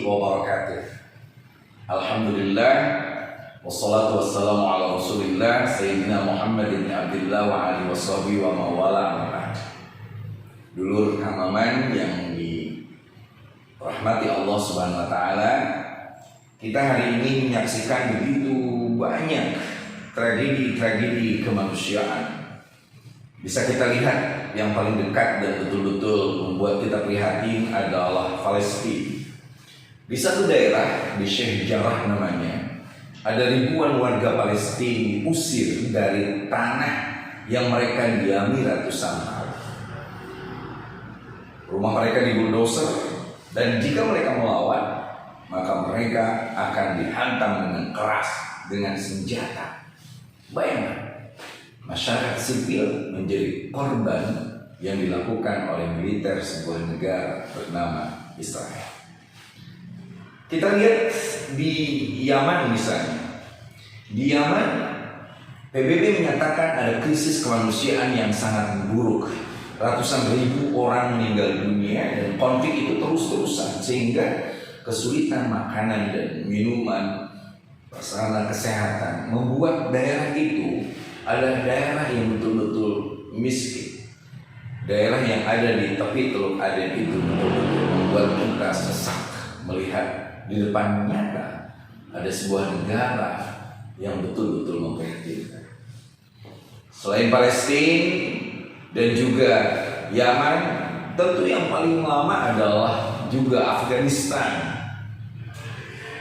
wabarakatuh. Alhamdulillah, wassalatu wassalamu ala rasulillah Sayyidina Muhammad bin Abdullah wa alihi washabihi wa mawala. Dulur hamaman yang dirahmati Allah Subhanahu wa taala, kita hari ini menyaksikan begitu banyak tragedi-tragedi kemanusiaan. Bisa kita lihat yang paling dekat dan betul-betul membuat kita prihatin adalah Palestina. Di satu daerah di Sheikh Jarrah namanya, ada ribuan warga Palestina diusir dari tanah yang mereka diami ratusan tahun. Rumah mereka dibuldoser, dan jika mereka melawan, maka mereka akan dihantam dengan keras dengan senjata. Bayangkan, masyarakat sipil menjadi korban yang dilakukan oleh militer sebuah negara bernama Israel. Kita lihat di Yaman misalnya. Di Yaman, PBB menyatakan ada krisis kemanusiaan yang sangat buruk. Ratusan ribu orang meninggal dunia dan konflik itu terus-terusan, sehingga kesulitan makanan dan minuman, sarana kesehatan membuat daerah itu adalah daerah yang betul-betul miskin. Daerah yang ada di tepi Teluk Aden itu betul-betul membuat kita sesak melihat di depan nyata ada sebuah negara yang betul-betul memprihatinkan. Selain Palestina dan juga Yaman, tentu yang paling lama adalah juga Afghanistan.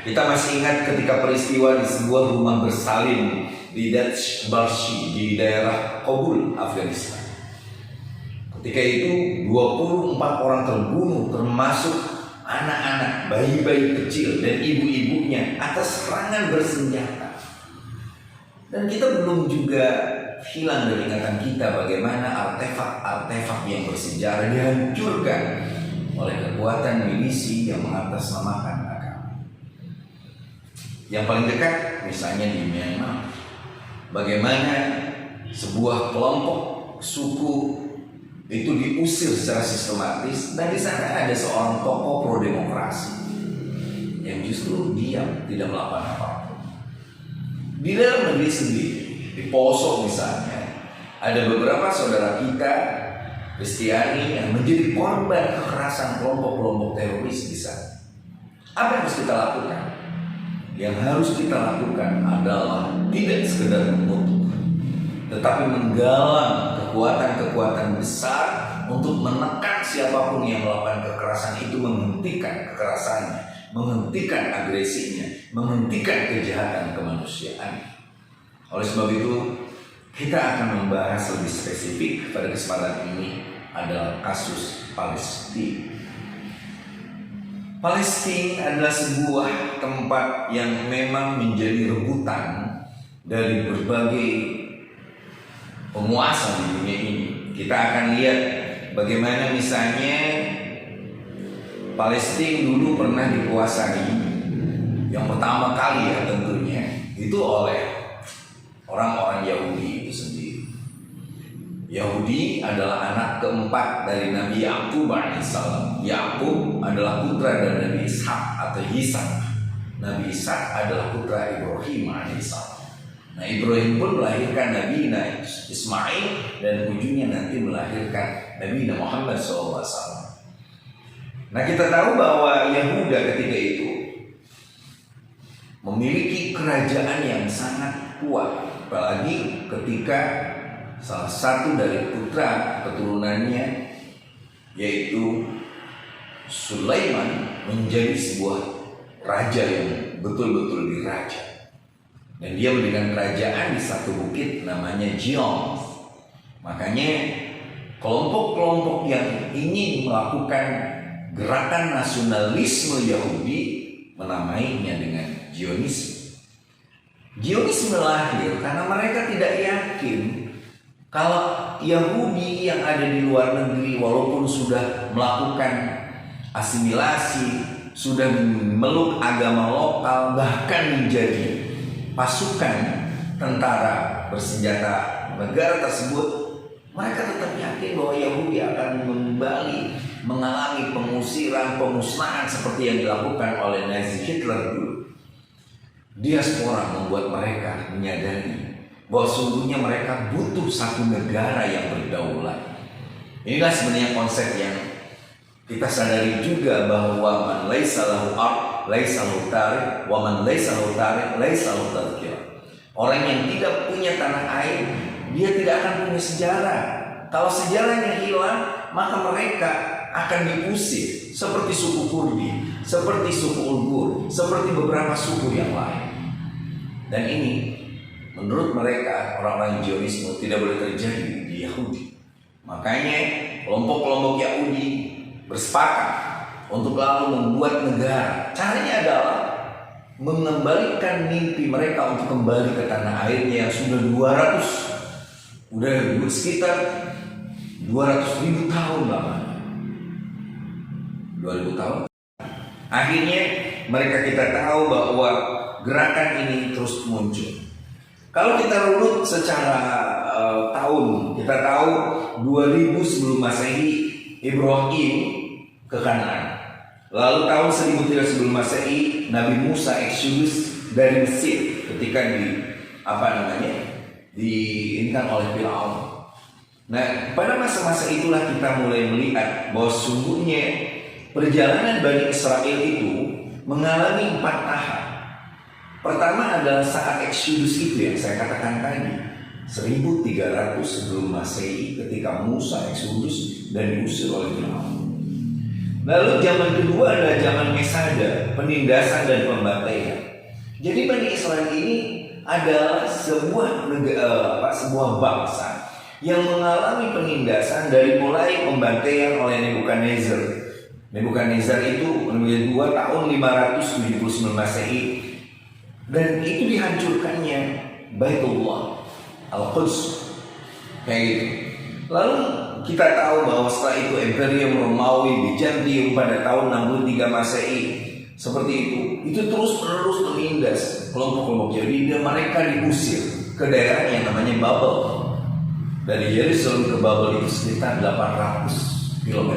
Kita masih ingat ketika peristiwa di sebuah rumah bersalin di Dach Barshi di daerah Kabul, Afghanistan. Ketika itu 24 orang terbunuh, termasuk anak-anak, bayi-bayi kecil dan ibu-ibunya atas serangan bersenjata. Dan kita belum juga hilang dari ingatan kita bagaimana artefak-artefak yang bersejarah dihancurkan oleh kekuatan milisi yang mengatasnamakan agama. Yang paling dekat misalnya di Myanmar, bagaimana sebuah kelompok suku itu diusir secara sistematis, dan di sana ada seorang tokoh pro demokrasi yang justru diam, tidak melakukan apa-apa. Di dalam negeri sendiri, di Poso misalnya, ada beberapa saudara kita Kristiani yang menjadi korban kekerasan kelompok-kelompok teroris di sana. Apa yang harus kita lakukan? Yang harus kita lakukan adalah tidak sekedar mengutuk, tetapi menggalang kekuatan-kekuatan besar untuk menekan siapapun yang melakukan kekerasan itu, menghentikan kekerasannya, menghentikan agresinya, menghentikan kejahatan kemanusiaan. Oleh sebab itu, kita akan membahas lebih spesifik pada kesempatan ini adalah kasus Palestina. Palestina adalah sebuah tempat yang memang menjadi rebutan dari berbagai penguasa di dunia ini. Kita akan lihat bagaimana misalnya Palestina dulu pernah dikuasai, yang pertama kali ya tentunya, itu oleh orang-orang Yahudi itu sendiri. Yahudi adalah anak keempat dari Nabi Yakub alaihissalam. Yakub adalah putra dari Nabi Ishak atau Yisak. Nabi Ishak adalah putra Ibrahim alaihissalam. Nah, Ibrahim pun melahirkan Nabi Ismail dan ujungnya nanti melahirkan Nabi Muhammad SAW. Nah, kita tahu bahwa Yahuda ketika itu memiliki kerajaan yang sangat kuat, apalagi ketika salah satu dari putra keturunannya yaitu Sulaiman menjadi sebuah raja yang betul-betul diraja. Dan dia mendirikan kerajaan di satu bukit namanya Zion. Makanya kelompok-kelompok yang ingin melakukan gerakan nasionalisme Yahudi menamainya dengan Zionisme. Zionisme lahir karena mereka tidak yakin kalau Yahudi yang ada di luar negeri walaupun sudah melakukan asimilasi, sudah memeluk agama lokal, bahkan menjadi pasukan tentara bersenjata negara tersebut, mereka tetap yakin bahwa Yahudi akan kembali mengalami pengusiran, pemusnahan seperti yang dilakukan oleh Nazi Hitler dulu. Diaspora membuat mereka menyadari bahwa sungguhnya mereka butuh satu negara yang berdaulat. Inilah sebenarnya konsep yang kita sadari juga, bahwa man laisa lahu ard laisa lahu tarikh wa man laisa lahu tarikh laisa lahu tadhkirah. Orang yang tidak punya tanah air, dia tidak akan punya sejarah. Kalau sejarahnya hilang, maka mereka akan diusir seperti suku Kurdi, seperti suku Uyghur, seperti beberapa suku yang lain. Dan ini menurut mereka, orang-orang Zionisme, tidak boleh terjadi di Yahudi. Makanya kelompok-kelompok Yahudi bersepakat untuk lalu membuat negara. Caranya adalah mengembalikan mimpi mereka untuk kembali ke tanah airnya yang sudah sekitar 200.000 tahun lamanya. 2000 tahun. Akhirnya kita tahu bahwa gerakan ini terus muncul. Kalau kita runut secara tahun, kita tahu 2000 sebelum Masehi Ibrahim ke Kanaan. Lalu tahun 1003 sebelum Masehi Nabi Musa eksodus dari Mesir ketika diinginkan oleh Firaun. Nah, pada masa-masa itulah kita mulai melihat bahwa sungguhnya perjalanan Bani Israel itu mengalami 4 tahap. Pertama adalah saat eksodus itu yang saya katakan tadi, 1300 sebelum Masehi ketika Musa eksodus dan diusir oleh Firaun. Lalu zaman kedua adalah zaman Mesada, penindasan dan pembantaian. Jadi Bani Israel ini adalah sebuah bangsa yang mengalami penindasan dari mulai pembantaian oleh Nebukadnezar. Nebukadnezar itu meninggal 2 tahun 579 Masehi, dan itu dihancurkannya Baitullah Al-Quds kayak gitu. Lalu kita tahu bahwa setelah itu Imperium Romawi, Bizantium pada tahun 63 Masehi seperti itu terus-menerus menindas kelompok-kelompok Yahudi, dan mereka diusir ke daerah yang namanya Babel. Dari Yerusalem ke Babel itu sekitar 800 km.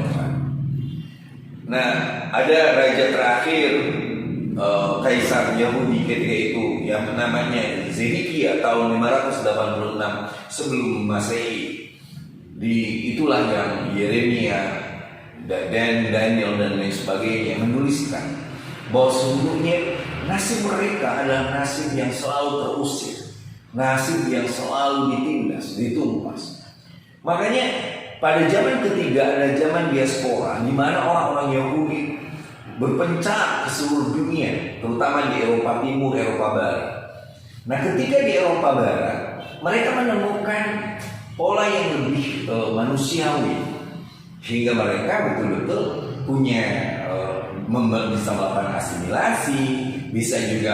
Nah, ada raja terakhir Kaisar Yahudi ketika itu yang namanya Zedekia tahun 586 sebelum Masehi. Itulah yang Yeremia dan Daniel dan lain sebagainya menuliskan bahwa sungguhnya nasib mereka adalah nasib yang selalu terusir, nasib yang selalu ditindas, ditumpas. Makanya pada zaman ketiga ada zaman diaspora, di mana orang-orang Yahudi berpencar ke seluruh dunia, terutama di Eropa Timur, Eropa Barat. Nah, ketika di Eropa Barat, mereka menemukan pola yang lebih manusiawi, sehingga mereka betul-betul punya bisa melakukan asimilasi, bisa juga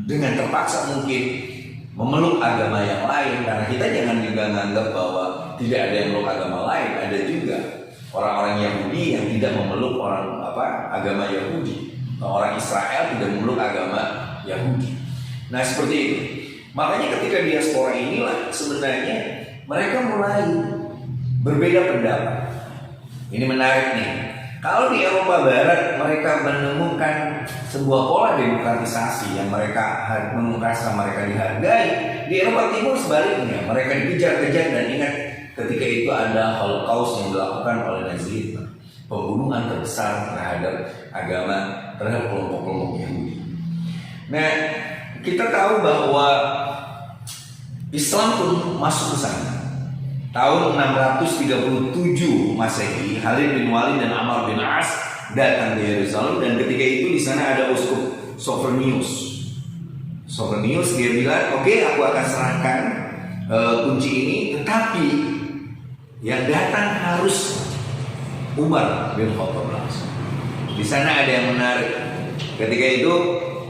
dengan terpaksa mungkin memeluk agama yang lain. Karena kita jangan juga menganggap bahwa tidak ada yang memeluk agama lain, ada juga orang-orang Yahudi yang tidak memeluk agama Yahudi. Orang Israel tidak memeluk agama Yahudi. Nah, seperti itu. Makanya ketika diaspora inilah sebenarnya mereka mulai berbeda pendapat. Ini menarik nih. Kalau di Eropa Barat mereka menemukan sebuah pola demokratisasi yang mereka dihargai. Di Eropa Timur sebaliknya, mereka dikejar-kejar, dan ingat ketika itu ada Holocaust yang dilakukan oleh Nazi Hitler, pembunuhan terbesar terhadap kelompok-kelompok Yahudi. Nah, kita tahu bahwa Islam pun masuk ke sana. Tahun 637 Masehi, Khalid bin Walid dan Amr bin As datang ke Yerusalem, dan ketika itu di sana ada uskup Sophonius. Sophonius dia bilang, oke, aku akan serahkan kunci ini, tetapi yang datang harus Umar bin Khattab langsung. Di sana ada yang menarik. Ketika itu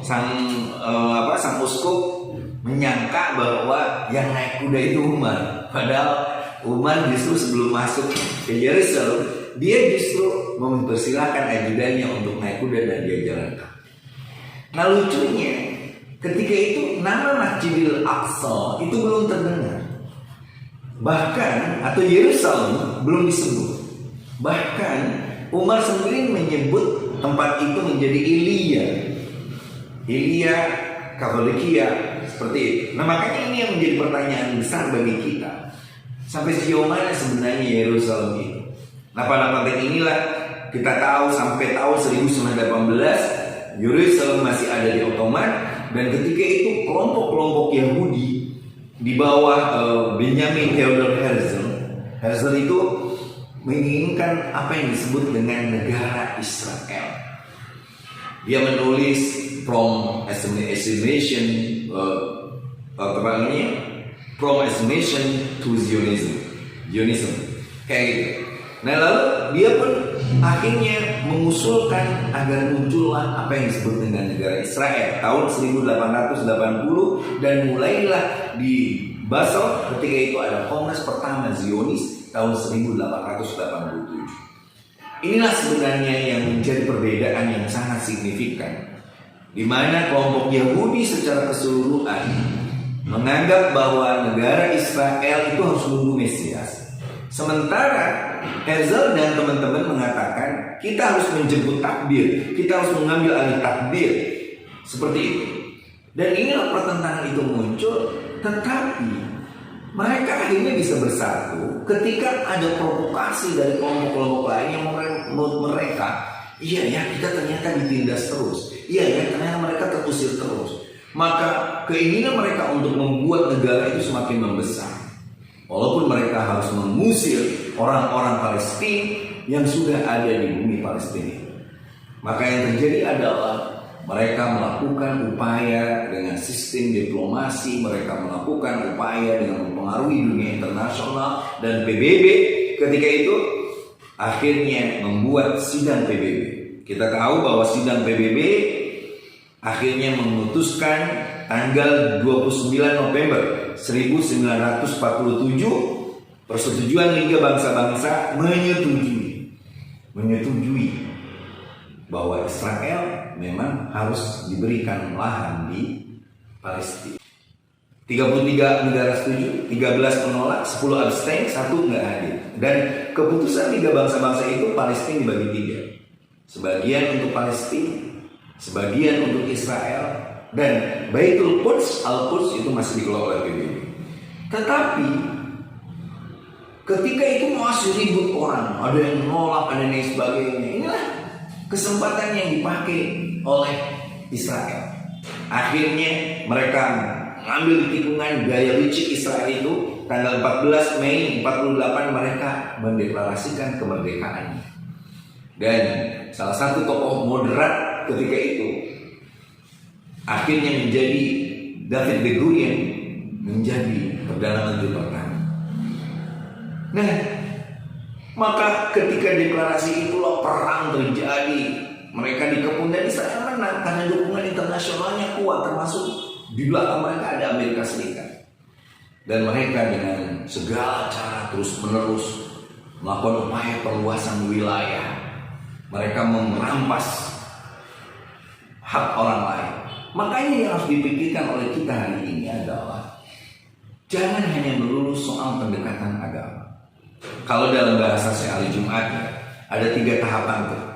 sang uskup menyangka bahwa yang naik kuda itu Umar, padahal Umar justru sebelum masuk ke Yerusalem, dia justru mempersilahkan ajudannya untuk naik kuda dan dia jalan kaki. Nah, lucunya ketika itu nama Masjidil Aqsa itu belum terdengar, bahkan atau Yerusalem belum disebut. Bahkan Umar sendiri menyebut tempat itu menjadi Ilia Kappadokia, seperti itu. Nah makanya ini yang menjadi pertanyaan besar bagi kita. Sampai sejauh mana sebenarnya Yerusalem itu? Nah pada konteks inilah kita tahu sampai tahun 1918 Yerusalem masih ada di Ottoman, dan ketika itu kelompok-kelompok Yahudi di bawah Benjamin Theodor Herzl itu menginginkan apa yang disebut dengan negara Israel. Dia menulis from estimation to Zionism kayak gitu. Nah lalu dia pun akhirnya mengusulkan agar muncullah apa yang disebut dengan negara Israel tahun 1880, dan mulailah di Basel ketika itu ada kongres pertama Zionis tahun 1887. Inilah sebenarnya yang menjadi perbedaan yang sangat signifikan, di mana kelompok Yahudi secara keseluruhan menganggap bahwa negara Israel itu harus menunggu Mesias. Sementara Herzl dan teman-teman mengatakan kita harus menjemput takdir, kita harus mengambil alih takdir, seperti itu. Dan inilah pertentangan itu muncul, tetapi mereka akhirnya bisa bersatu ketika ada provokasi dari kelompok-kelompok lain yang menurut mereka, iya ya kita ternyata ditindas terus, iya ya ternyata mereka terusir terus. Maka keinginan mereka untuk membuat negara itu semakin membesar, walaupun mereka harus mengusir orang-orang Palestina yang sudah ada di bumi Palestina. Maka yang terjadi adalah mereka melakukan upaya dengan sistem diplomasi, mereka melakukan upaya dengan mempengaruhi dunia internasional, dan PBB ketika itu akhirnya membuat sidang PBB. Kita tahu bahwa sidang PBB akhirnya memutuskan tanggal 29 November 1947 persetujuan Liga Bangsa-Bangsa menyetujui bahwa Israel memang harus diberikan lahan di Palestina. 33 negara setuju, 13 menolak, 10 abstain, 1 nggak hadir. Dan keputusan Liga Bangsa-Bangsa itu Palestina dibagi 3. Sebagian untuk Palestina, sebagian untuk Israel, dan Baitul Quds, Al-Quds itu masih dikelola oleh PBB. Tetapi ketika itu masih ribut orang, ada yang menolak, ada yang sebagainya. Inilah kesempatan yang dipakai oleh Israel. Akhirnya mereka mengambil tikungan gaya licik Israel itu. Tanggal 14 Mei 48 mereka mendeklarasikan kemerdekaannya. Dan salah satu tokoh moderat ketika itu akhirnya menjadi David Ben Gurion, menjadi Perdana Menteri pertama. Nah, maka ketika deklarasi itulah perang terjadi. Mereka dikepung dan Israel menang karena dukungan internasionalnya kuat, termasuk di belakang mereka ada Amerika Serikat. Dan mereka dengan segala cara terus-menerus melakukan upaya perluasan wilayah. Mereka merampas hak orang lain. Makanya yang harus dipikirkan oleh kita hari ini adalah jangan hanya melulu soal pendekatan agama. Kalau dalam bahasa Syekh Jumat ada 3 tahapan tuh.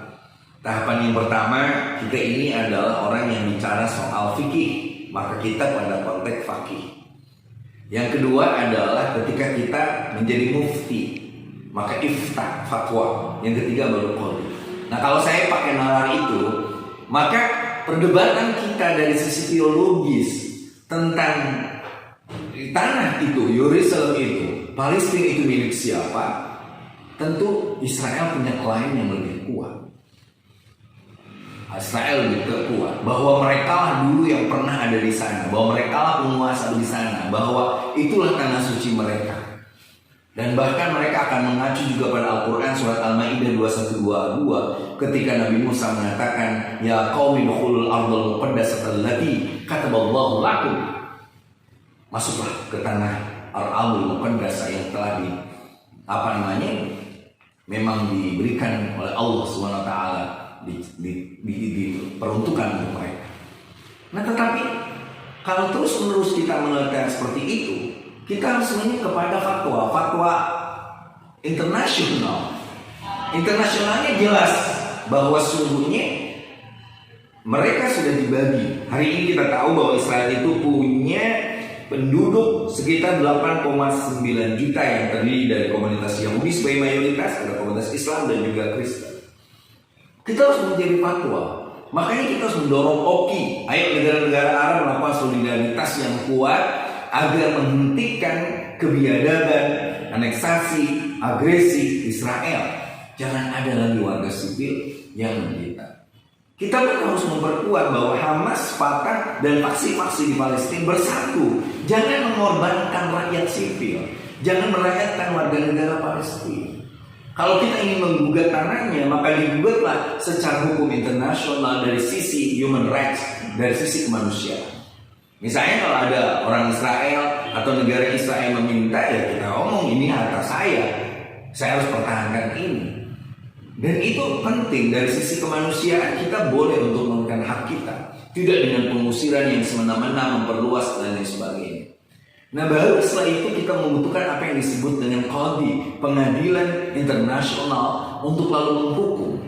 Tahapan yang pertama, kita ini adalah orang yang bicara soal fikih, maka kita pada konteks fakih. Yang kedua adalah ketika kita menjadi mufti, maka iftah, fatwa. Yang ketiga baru qaul. Nah kalau saya pakai nalar itu, maka perdebatan kita dari sisi teologis tentang tanah itu, Yerusalem itu, Palestina itu milik siapa? Tentu Israel punya klaim yang lebih kuat. Israel lebih kuat bahwa mereka lah dulu yang pernah ada di sana, bahwa mereka lah penguasa di sana, bahwa itulah tanah suci mereka. Dan bahkan mereka akan mengacu juga pada Al-Quran surat Al-Ma'idah 2122 ketika Nabi Musa mengatakan, ya qaumi dukhulul ardhal muqaddasata allati kataballahu lakum. Masuklah ke tanah Al-Ardhul Muqaddasah yang telah memang diberikan oleh Allah SWT, diperuntukkan untuk mereka. Nah tetapi kalau terus-menerus kita mengatakan seperti itu, kita harus mengingat kepada fatwa internasional internasionalnya jelas bahwa sungguhnya mereka sudah dibagi. Hari ini kita tahu bahwa Israel itu punya penduduk sekitar 8,9 juta yang terdiri dari komunitas Yahudi sebagai mayoritas, ada komunitas Islam dan juga Kristen. Kita harus menjadi fatwa. Makanya kita harus mendorong OKI. Ayo negara-negara Arab melakukan solidaritas yang kuat agar menghentikan kebiadaban, aneksasi, agresi Israel. Jangan ada lagi warga sipil yang menderita. Kita pun harus memperkuat bahwa Hamas, Fatah, dan faksi-faksi di Palestina bersatu. Jangan mengorbankan rakyat sipil. Jangan merakyatkan warga negara Palestina. Kalau kita ingin menggugat tanahnya, maka digugatlah secara hukum internasional dari sisi human rights, dari sisi kemanusiaan. Misalnya kalau ada orang Israel atau negara Israel meminta, ya kita ngomong ini harta saya harus pertahankan ini. Dan itu penting dari sisi kemanusiaan. Kita boleh untuk menggunakan hak kita, tidak dengan pengusiran yang semena-mena, memperluas dan lain sebagainya. Nah, baru setelah itu kita membutuhkan apa yang disebut dengan qadi, pengadilan internasional, untuk lalu menghukum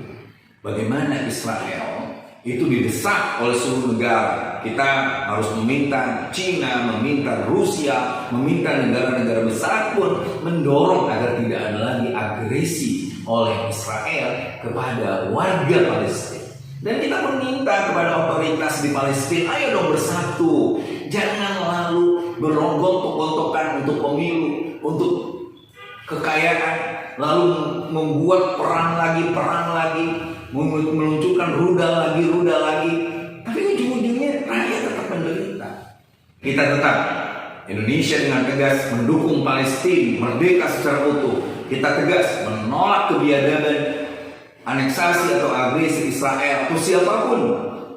bagaimana Israel itu didesak oleh seluruh negara. Kita harus meminta Cina, meminta Rusia, meminta negara-negara besar pun mendorong agar tidak ada lagi agresi oleh Israel kepada warga Palestina. Dan kita meminta kepada otoritas di Palestina, ayo dong bersatu. Jangan lalu bergontok-gontokan untuk pemilu, untuk kekayaan, lalu membuat perang lagi, meluncurkan rudal lagi. Tapi ujung-ujungnya rakyat tetap menderita. Kita tetap, Indonesia dengan tegas mendukung Palestina merdeka secara utuh. Kita tegas menolak kebiadaban, aneksasi atau agresi Israel atau siapapun,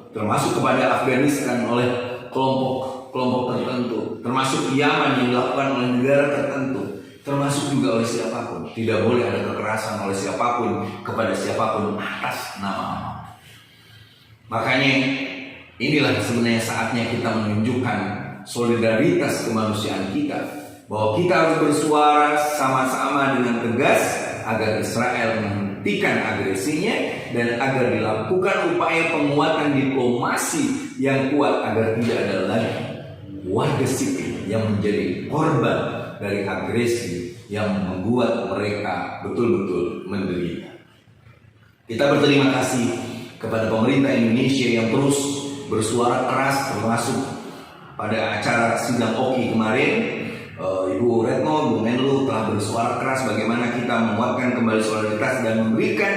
termasuk kepada Afghanistan oleh kelompok tertentu, termasuk Yaman yang dilakukan oleh negara tertentu, termasuk juga oleh siapapun. Tidak boleh ada kekerasan oleh siapapun kepada siapapun atas nama Allah. Makanya inilah sebenarnya saatnya kita menunjukkan solidaritas kemanusiaan kita, bahwa kita harus bersuara sama-sama dengan tegas agar Israel menghentikan agresinya dan agar dilakukan upaya penguatan diplomasi yang kuat agar tidak ada lagi warga sipil yang menjadi korban dari agresi yang membuat mereka betul-betul menderita. Kita berterima kasih kepada pemerintah Indonesia yang terus bersuara keras, termasuk pada acara sidang OKI kemarin. Ibu Retno, Bu Menlu telah bersuara keras bagaimana kita menguatkan kembali solidaritas dan memberikan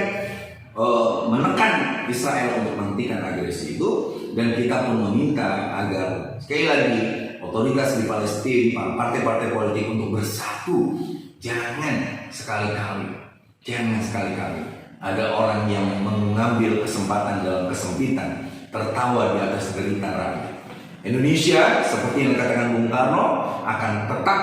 menekan Israel untuk menghentikan agresi itu. Dan kita pun meminta agar sekali lagi otoritas di Palestina, partai-partai politik untuk bersatu. Jangan sekali-kali ada orang yang mengambil kesempatan dalam kesempitan, tertawa di atas derita rakyat. Indonesia, seperti yang dikatakan Bung Karno, akan tetap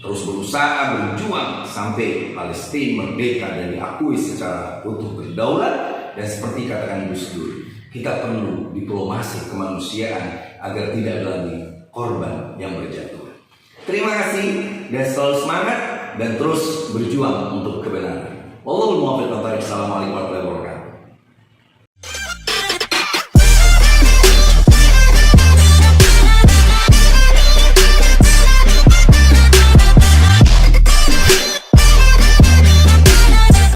terus berusaha berjuang sampai Palestina merdeka dan diakui secara utuh berdaulat. Dan seperti katakan Gus Dur, kita perlu diplomasi kemanusiaan agar tidak ada lagi korban yang berjatuhan. Terima kasih dan selalu semangat dan terus berjuang untuk kebenaran. Wallahul muwaffiq. Assalamualaikum warahmatullahi wabarakatuh.